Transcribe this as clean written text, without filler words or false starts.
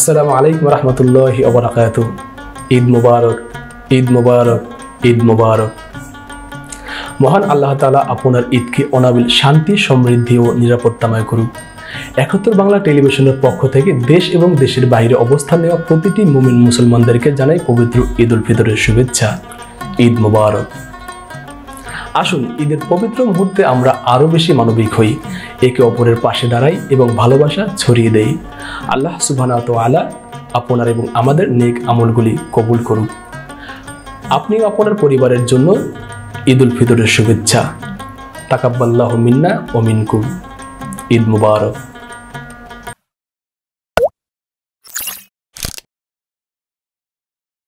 আসসালামু আলাইকুম রহমতুল্লাহি ওয়া বারাকাতুহু। ঈদ মুবারক, ঈদ মুবারক, ঈদ মুবারক। মহান আল্লাহ তাআলা আপনার ঈদকে অনাবিল শান্তি, সমৃদ্ধি ও নিরাপত্তাময় করুক। ৭১ বাংলা টেলিভিশনের পক্ষ থেকে দেশ এবং দেশের বাইরে অবস্থান নেওয়া প্রতিটি মুমিন মুসলমানদেরকে জানাই পবিত্র ঈদ উল ফিতরের শুভেচ্ছা। ঈদ মুবারক। আসুন ঈদের পবিত্র মুহূর্তে আমরা আরও বেশি মানবিক হই, একে অপরের পাশে দাঁড়াই এবং ভালোবাসা ছড়িয়ে দেই। আল্লাহ সুবহানাহু ওয়া তাআলা আপনার এবং আমাদের নেক আমলগুলি কবুল করুক। আপনিও আপনার পরিবারের জন্য ঈদ উল ফিতরের শুভেচ্ছা। তাকাব্বালাহু মিন্না ওয়া মিনকুম। ঈদ মুবারক।